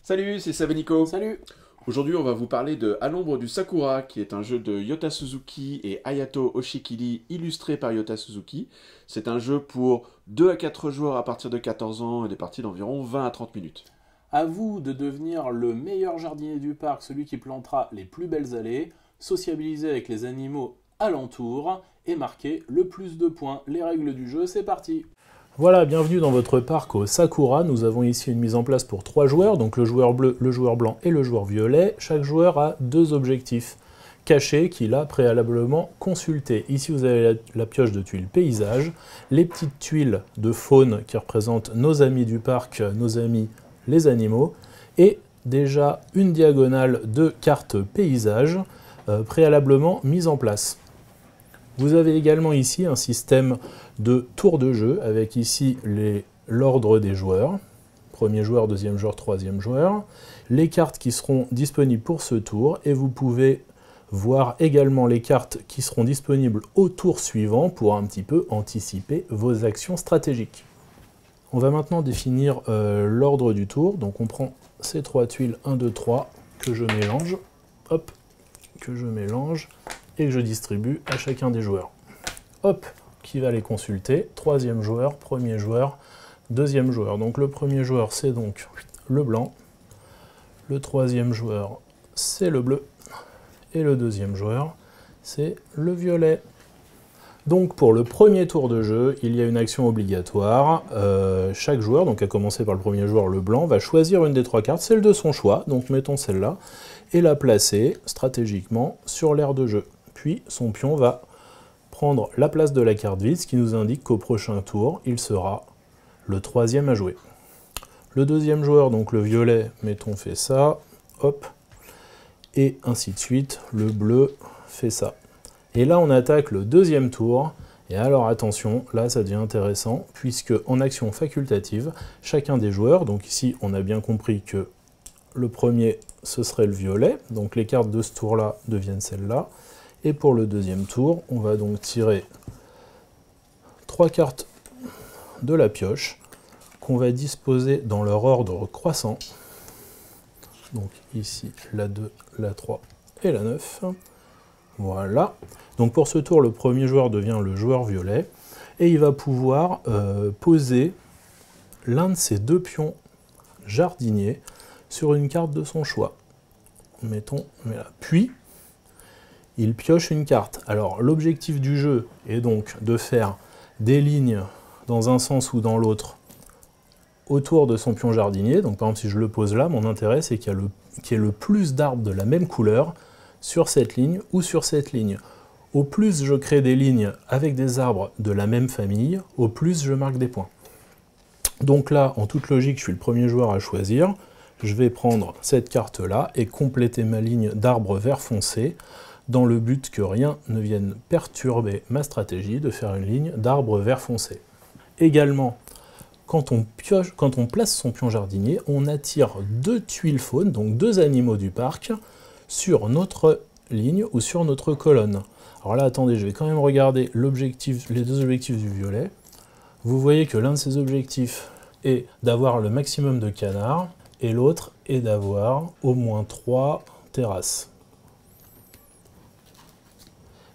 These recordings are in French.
Salut, c'est Savenico. Salut! Aujourd'hui, on va vous parler de À l'ombre du Sakura, qui est un jeu de Yota Suzuki et Hayato Oshikiri, illustré par Yota Suzuki. C'est un jeu pour 2 à 4 joueurs à partir de 14 ans et des parties d'environ 20 à 30 minutes. À vous de devenir le meilleur jardinier du parc, celui qui plantera les plus belles allées, sociabiliser avec les animaux alentours et marquer le plus de points. Les règles du jeu, c'est parti! Voilà, bienvenue dans votre parc au Sakura. Nous avons ici une mise en place pour 3 joueurs, donc le joueur bleu, le joueur blanc et le joueur violet. Chaque joueur a 2 objectifs cachés qu'il a préalablement consultés. Ici, vous avez la pioche de tuiles paysage, les petites tuiles de faune qui représentent nos amis du parc, nos amis les animaux, et déjà une diagonale de cartes paysage préalablement mise en place. Vous avez également ici un système de tours de jeu avec ici l'ordre des joueurs. Premier joueur, deuxième joueur, troisième joueur. Les cartes qui seront disponibles pour ce tour et vous pouvez voir également les cartes qui seront disponibles au tour suivant pour un petit peu anticiper vos actions stratégiques. On va maintenant définir l'ordre du tour. Donc on prend ces 3 tuiles 1, 2, 3 que je mélange. Hop, que je mélange et que je distribue à chacun des joueurs. Hop, qui va les consulter. Troisième joueur, premier joueur, deuxième joueur. Donc le premier joueur, c'est donc le blanc. Le troisième joueur, c'est le bleu. Et le deuxième joueur, c'est le violet. Donc pour le premier tour de jeu, il y a une action obligatoire. Chaque joueur, donc à commencer par le premier joueur, le blanc, va choisir une des 3 cartes, celle de son choix, donc mettons celle-là, et la placer stratégiquement sur l'aire de jeu. Puis son pion va prendre la place de la carte vide, ce qui nous indique qu'au prochain tour, il sera le 3e à jouer. Le deuxième joueur, donc le violet, mettons fait ça, hop, et ainsi de suite, le bleu fait ça. Et là, on attaque le deuxième tour, et alors attention, là ça devient intéressant, puisque en action facultative, chacun des joueurs, donc ici on a bien compris que le premier, ce serait le violet, donc les cartes de ce tour-là deviennent celles-là. Et pour le deuxième tour, on va donc tirer 3 cartes de la pioche qu'on va disposer dans leur ordre croissant. Donc ici, la 2, la 3 et la 9. Voilà. Donc pour ce tour, le premier joueur devient le joueur violet et il va pouvoir poser l'un de ses 2 pions jardiniers sur une carte de son choix. Mettons, là. Puis, il pioche une carte. Alors l'objectif du jeu est donc de faire des lignes dans un sens ou dans l'autre autour de son pion jardinier. Donc par exemple si je le pose là, mon intérêt c'est qu'il y ait le plus d'arbres de la même couleur sur cette ligne ou sur cette ligne. Au plus je crée des lignes avec des arbres de la même famille, au plus je marque des points. Donc là, en toute logique, je suis le premier joueur à choisir. Je vais prendre cette carte-là et compléter ma ligne d'arbres vert foncé dans le but que rien ne vienne perturber ma stratégie de faire une ligne d'arbres vert foncé. Également, quand on place son pion jardinier, on attire 2 tuiles faunes, donc 2 animaux du parc, sur notre ligne ou sur notre colonne. Alors là, attendez, je vais quand même regarder les 2 objectifs du violet. Vous voyez que l'un de ces objectifs est d'avoir le maximum de canards, et l'autre est d'avoir au moins 3 terrasses.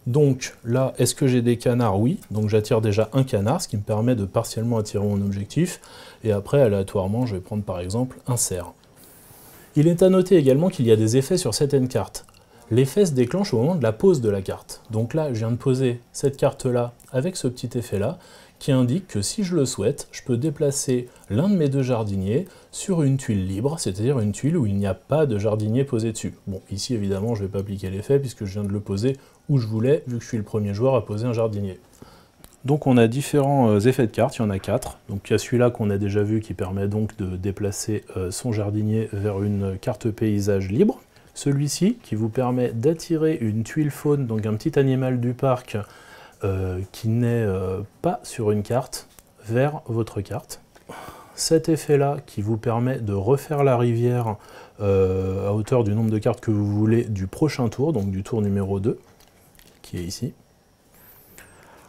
Donc là, est-ce que j'ai des canards? Oui, donc j'attire déjà un canard, ce qui me permet de partiellement attirer mon objectif, et après, aléatoirement, je vais prendre par exemple un cerf. Il est à noter également qu'il y a des effets sur certaines cartes. L'effet se déclenche au moment de la pose de la carte. Donc là, je viens de poser cette carte-là avec ce petit effet-là, qui indique que si je le souhaite, je peux déplacer l'un de mes 2 jardiniers sur une tuile libre, c'est-à-dire une tuile où il n'y a pas de jardinier posé dessus. Bon, ici évidemment, je ne vais pas appliquer l'effet puisque je viens de le poser où je voulais, vu que je suis le premier joueur à poser un jardinier. Donc on a différents effets de cartes, il y en a 4. Donc il y a celui-là qu'on a déjà vu qui permet donc de déplacer son jardinier vers une carte paysage libre. Celui-ci qui vous permet d'attirer une tuile faune, donc un petit animal du parc qui n'est pas sur une carte, vers votre carte. Cet effet-là qui vous permet de refaire la rivière à hauteur du nombre de cartes que vous voulez du prochain tour, donc du tour numéro 2, qui est ici.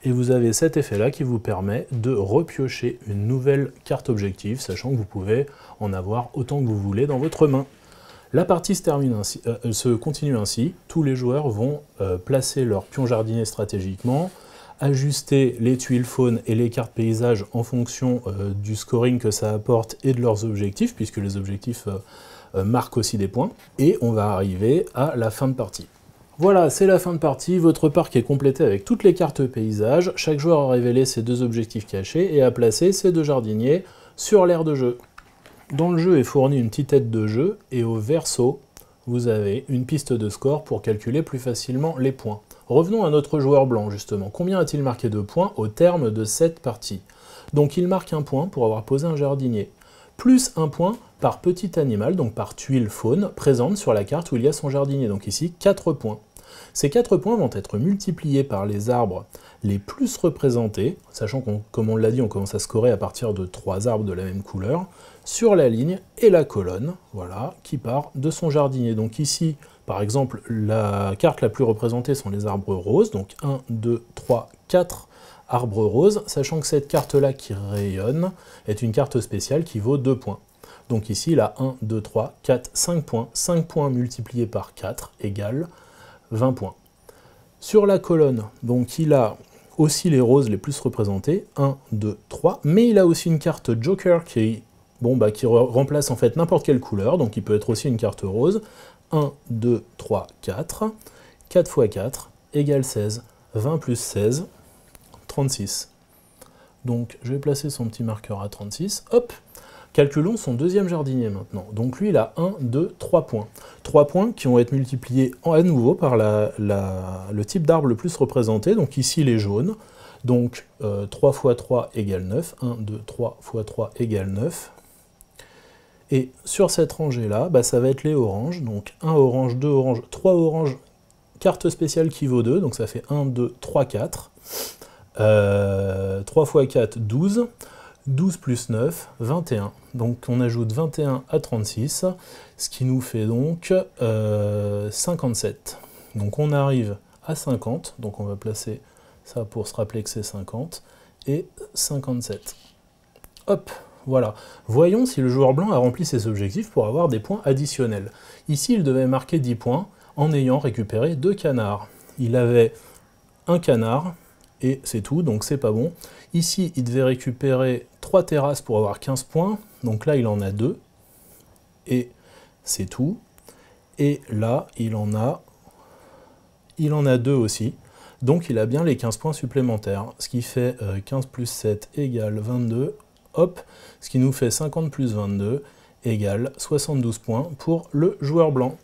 et vous avez cet effet-là qui vous permet de repiocher une nouvelle carte objectif, sachant que vous pouvez en avoir autant que vous voulez dans votre main. La partie se continue ainsi. Tous les joueurs vont placer leurs pions jardiniers stratégiquement, ajuster les tuiles faunes et les cartes paysages en fonction du scoring que ça apporte et de leurs objectifs, puisque les objectifs marquent aussi des points. Et on va arriver à la fin de partie. Voilà, c'est la fin de partie. Votre parc est complété avec toutes les cartes paysages. Chaque joueur a révélé ses 2 objectifs cachés et a placé ses 2 jardiniers sur l'aire de jeu. Dans le jeu est fournie une petite aide de jeu et au verso, vous avez une piste de score pour calculer plus facilement les points. Revenons à notre joueur blanc justement. Combien a-t-il marqué de points au terme de cette partie? Donc il marque 1 point pour avoir posé un jardinier, plus 1 point par petit animal, donc par tuile faune, présente sur la carte où il y a son jardinier. Donc ici, 4 points. Ces 4 points vont être multipliés par les arbres les plus représentés, sachant qu'on, comme on l'a dit, on commence à scorer à partir de 3 arbres de la même couleur, sur la ligne et la colonne, voilà, qui part de son jardinier. Donc ici, par exemple, la carte la plus représentée sont les arbres roses, donc 1, 2, 3, 4 arbres roses, sachant que cette carte-là qui rayonne est une carte spéciale qui vaut 2 points. Donc ici, il a 1, 2, 3, 4, 5 points. 5 points multipliés par 4 égale 20 points. Sur la colonne, donc il a aussi les roses les plus représentés, 1, 2, 3, mais il a aussi une carte Joker qui remplace en fait n'importe quelle couleur, donc il peut être aussi une carte rose. 1, 2, 3, 4, 4 x 4 égale 16, 20 plus 16, 36. Donc je vais placer son petit marqueur à 36, hop. Calculons son 2e jardinier maintenant. Donc lui, il a 1, 2, 3 points. 3 points qui vont être multipliés à nouveau par le type d'arbre le plus représenté. Donc ici, les jaunes. Donc 3 x 3 égale 9. 1, 2, 3 x 3 égale 9. Et sur cette rangée-là, ça va être les oranges. Donc 1 orange, 2 oranges, 3 oranges, carte spéciale qui vaut 2. Donc ça fait 1, 2, 3, 4. 3 x 4, 12. 12 plus 9, 21. Donc on ajoute 21 à 36, ce qui nous fait donc 57. Donc on arrive à 50, donc on va placer ça pour se rappeler que c'est 50, et 57. Hop, voilà. Voyons si le joueur blanc a rempli ses objectifs pour avoir des points additionnels. Ici, il devait marquer 10 points en ayant récupéré 2 canards. Il avait un canard, et c'est tout, donc c'est pas bon. Ici, il devait récupérer 3 terrasses pour avoir 15 points, donc là, il en a 2, et c'est tout. Et là, il en a 2 aussi, donc il a bien les 15 points supplémentaires, ce qui fait 15 plus 7 égale 22, hop, ce qui nous fait 50 plus 22 égale 72 points pour le joueur blanc.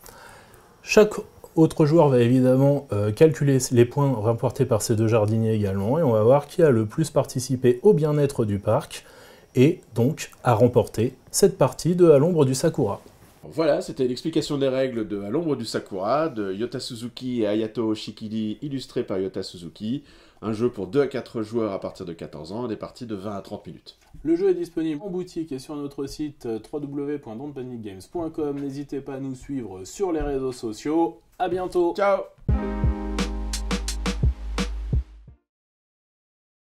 Chaque autre joueur va évidemment calculer les points remportés par ces 2 jardiniers également, et on va voir qui a le plus participé au bien-être du parc, et donc a remporté cette partie de À l'ombre du Sakura. Voilà, c'était l'explication des règles de À l'ombre du Sakura, de Yota Suzuki et Hayato Oshikiri, illustré par Yota Suzuki. Un jeu pour 2 à 4 joueurs à partir de 14 ans, et des parties de 20 à 30 minutes. Le jeu est disponible en boutique et sur notre site www.don'tpanicgames.com. N'hésitez pas à nous suivre sur les réseaux sociaux. À bientôt. Ciao.